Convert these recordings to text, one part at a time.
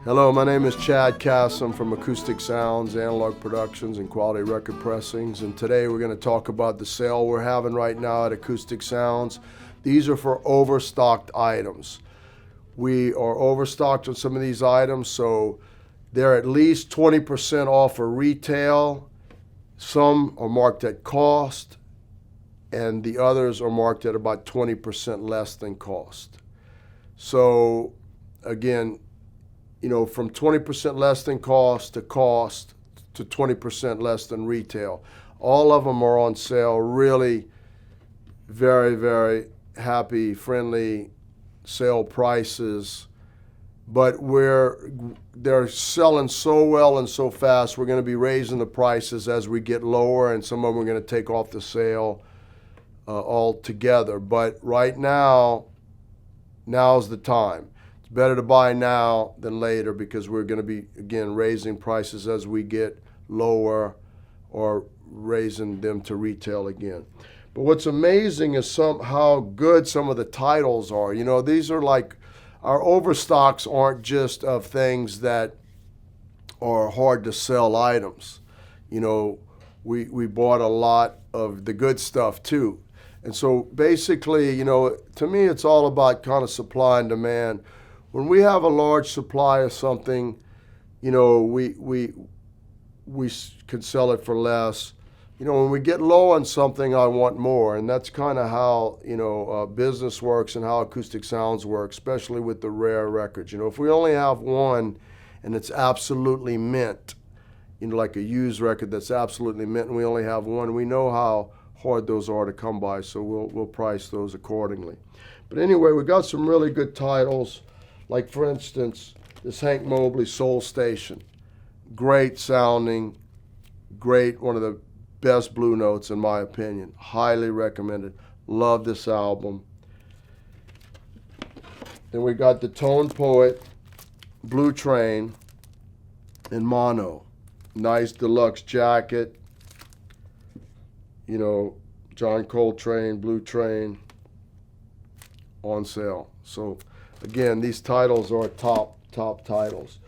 Hello, my name is Chad Cass. I'm from Acoustic Sounds, Analog Productions, and Quality Record Pressings. And today we're going to talk about the sale we're having right now at Acoustic Sounds. These are for overstocked items. We are overstocked on some of these items, so they're at least 20% off for retail. Some are marked at cost, and the others are marked at about 20% less than cost. So, again, from 20% less than cost to 20% less than retail. All of them are on sale. Really very, very happy, friendly sale prices. But they're selling so well and so fast, we're going to be raising the prices as we get lower, and some of them are going to take off the sale altogether. But right now's the time. Better to buy now than later, because we're going to be, again, raising prices as we get lower or raising them to retail again. But what's amazing is how good some of the titles are. These are like, our overstocks aren't just of things that are hard to sell items. We bought a lot of the good stuff too. And so basically, to me, it's all about kind of supply and demand. When we have a large supply of something, we can sell it for less. When we get low on something, I want more, and that's kind of how business works and how Acoustic Sounds work, especially with the rare records. If we only have one and it's absolutely mint, like a used record that's absolutely mint, and we only have one, we know how hard those are to come by, so we'll price those accordingly. But anyway, we got some really good titles. Like, for instance, this Hank Mobley Soul Station. Great sounding, great, one of the best Blue Notes in my opinion. Highly recommended. Love this album. Then we got the Tone Poet Blue Train in mono. Nice deluxe jacket. John Coltrane, Blue Train, on sale. So, again, these titles are top titles.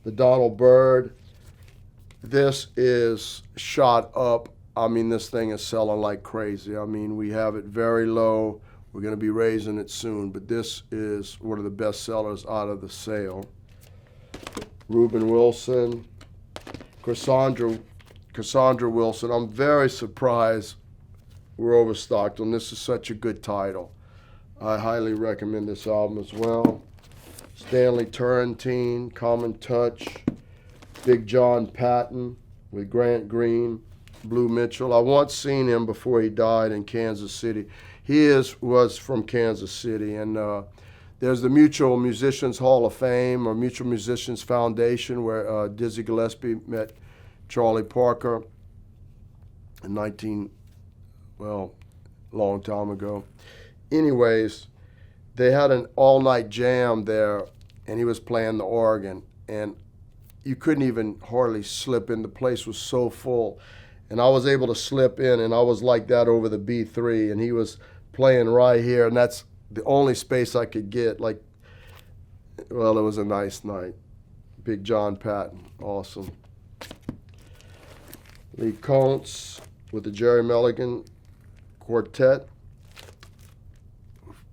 The Donald Byrd, this is shot up. This thing is selling like crazy. We have it very low. We're going to be raising it soon, but this is one of the best sellers out of the sale. Reuben Wilson, Cassandra Wilson. I'm very surprised we're overstocked on this. Is such a good title. I highly recommend this album as well. Stanley Turrentine, Common Touch, Big John Patton with Grant Green, Blue Mitchell. I once seen him before he died in Kansas City. He was from Kansas City, and there's the Mutual Musicians Hall of Fame, or Mutual Musicians Foundation, where Dizzy Gillespie met Charlie Parker in long time ago. Anyways, they had an all-night jam there, and he was playing the organ, and you couldn't even hardly slip in. The place was so full, and I was able to slip in, and I was like that over the B3, and he was playing right here, and that's the only space I could get. It was a nice night. Big John Patton, awesome. Lee Kontz with the Jerry Mulligan Quartet.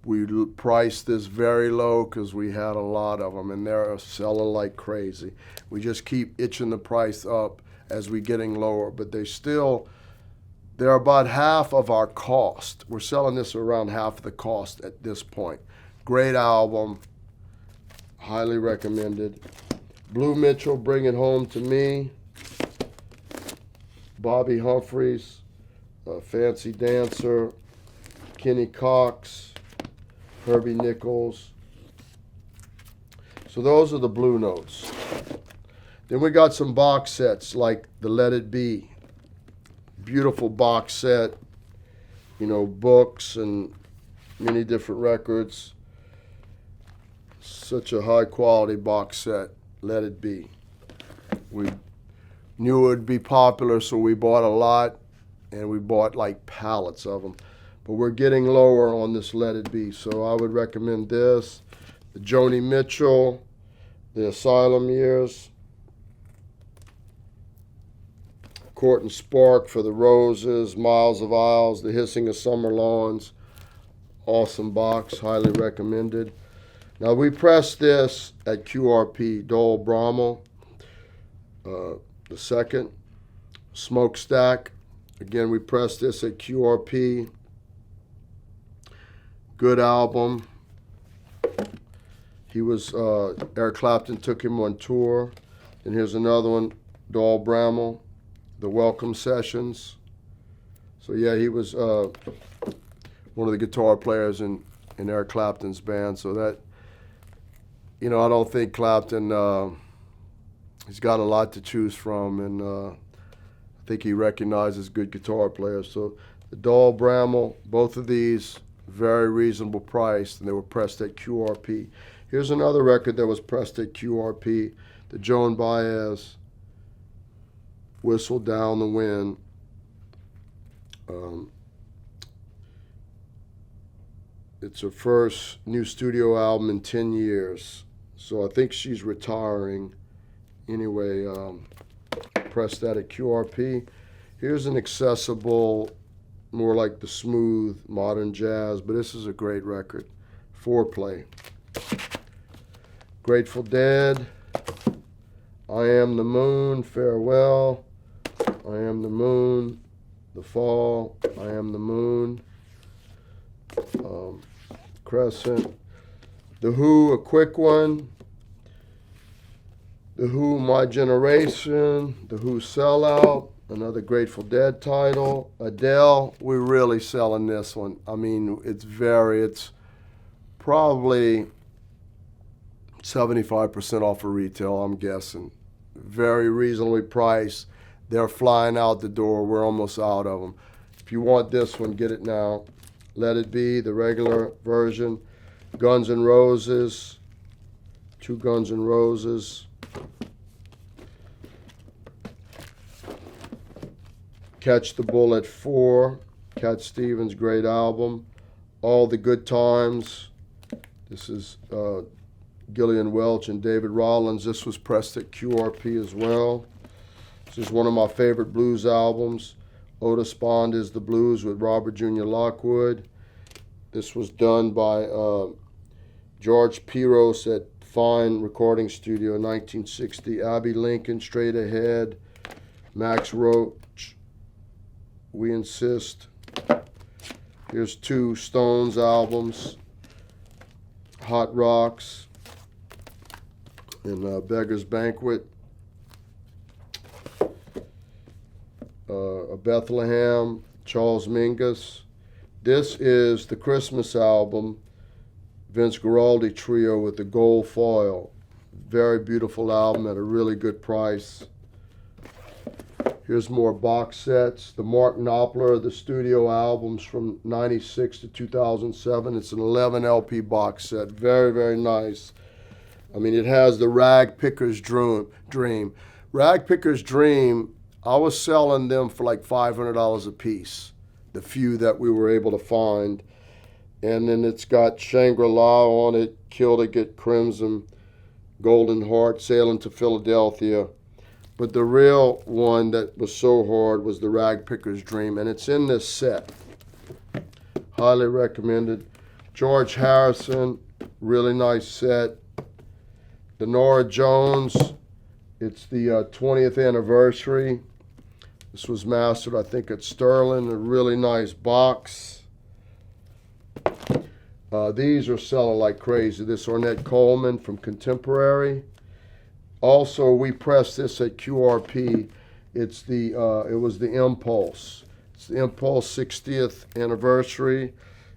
We priced this very low because we had a lot of them, and they're selling like crazy. We just keep itching the price up as we're getting lower, but they're about half of our cost. We're selling this around half of the cost at this point. Great album, highly recommended. Blue Mitchell, Bring It Home to Me. Bobby Humphries, Fancy Dancer. Kenny Cox, Herbie Nichols. So those are the Blue Notes. Then we got some box sets like the Let It Be. Beautiful box set. Books and many different records. Such a high quality box set. Let It Be. We knew it would be popular, so we bought a lot, and we bought like pallets of them. But we're getting lower on this Let It Be, so I would recommend this. The Joni Mitchell, the Asylum years. Court and Spark for the Roses, Miles of Isles, The Hissing of Summer Lawns. Awesome box, highly recommended. Now we pressed this at QRP, Dole Bramall, the second. Smokestack, again we pressed this at QRP. Good album. He was, Eric Clapton took him on tour. And here's another one, Dole Bramall, The Welcome Sessions. So yeah, he was one of the guitar players in Eric Clapton's band. So that, you know, I don't think Clapton, he's got a lot to choose from, and I think he recognizes good guitar players. So the Dole Bramall, both of these, very reasonable price, and they were pressed at QRP. Here's another record that was pressed at QRP, the Joan Baez, Whistle Down the Wind. It's her first new studio album in 10 years. So I think she's retiring. Anyway, press that at QRP. Here's an accessible, more like the smooth modern jazz, but this is a great record. Foreplay. Grateful Dead. I Am the Moon, Farewell. I Am the Moon, The Fall. I Am the Moon. Crescent. The Who, a quick one. The Who, My Generation. The Who, Sellout. Another Grateful Dead title. Adele, we're really selling this one. I mean, it's probably 75% off of retail, I'm guessing. Very reasonably priced. They're flying out the door. We're almost out of them. If you want this one, get it now. Let It Be, the regular version. Guns N' Roses. 2 Guns N' Roses. Catch the Bullet 4. Cat Stevens, great album. All the Good Times. This is Gillian Welch and David Rollins. This was pressed at QRP as well. This is one of my favorite blues albums. Otis Bond is the Blues with Robert Jr. Lockwood. This was done by George Piros at Fine Recording Studio in 1960. Abbey Lincoln, Straight Ahead. Max Roach, We Insist. Here's 2 Stones albums. Hot Rocks and Beggar's Banquet. A Bethlehem, Charles Mingus. This is the Christmas album, Vince Guaraldi Trio with the gold foil. Very beautiful album at a really good price. Here's more box sets. The Mark Knopfler, the studio albums from 96 to 2007. It's an 11 LP box set. Very, very nice. I mean, it has the Rag Picker's Dream. Rag Picker's Dream, I was selling them for like $500 a piece, the few that we were able to find. And then it's got Shangri-La on it, Kill to Get Crimson, Golden Heart, Sailing to Philadelphia. But the real one that was so hard was the Rag Picker's Dream, and it's in this set. Highly recommended. George Harrison, really nice set. The Norah Jones, it's the 20th anniversary. This was mastered, I think, at Sterling, a really nice box. These are selling like crazy. This Ornette Coleman from Contemporary. Also, we pressed this at QRP. It's it was the Impulse. It's the Impulse 60th anniversary,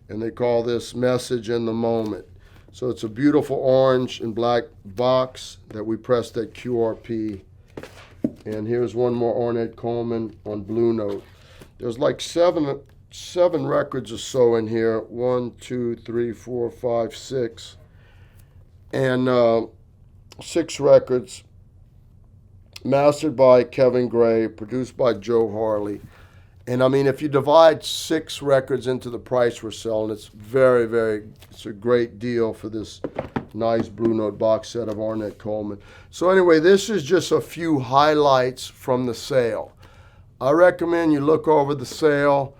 and they call this Message in the Moment. So it's a beautiful orange and black box that we pressed at QRP. And here's one more Ornette Coleman on Blue Note. There's like seven records or so in here. 1, 2, 3, 4, 5, 6. And 6 records, mastered by Kevin Gray, produced by Joe Harley. And I mean, if you divide 6 records into the price we're selling, it's it's a great deal for this Nice Blue Note box set of Ornette Coleman. So anyway, this is just a few highlights from the sale. I recommend you look over the sale.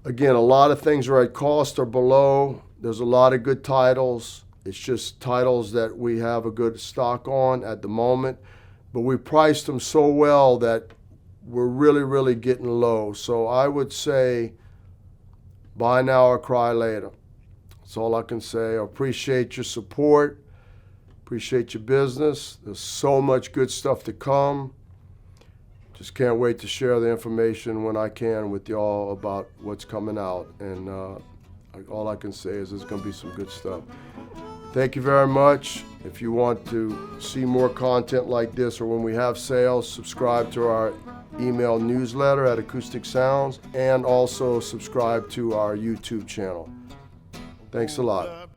Again, a lot of things are at cost or below. There's a lot of good titles. It's just titles that we have a good stock on at the moment. But we priced them so well that we're really, really getting low. So I would say buy now or cry later. That's all I can say. I appreciate your support. Appreciate your business. There's so much good stuff to come. Just can't wait to share the information when I can with y'all about what's coming out. And all I can say is there's going to be some good stuff. Thank you very much. If you want to see more content like this or when we have sales, subscribe to our email newsletter at Acoustic Sounds and also subscribe to our YouTube channel. Thanks a lot.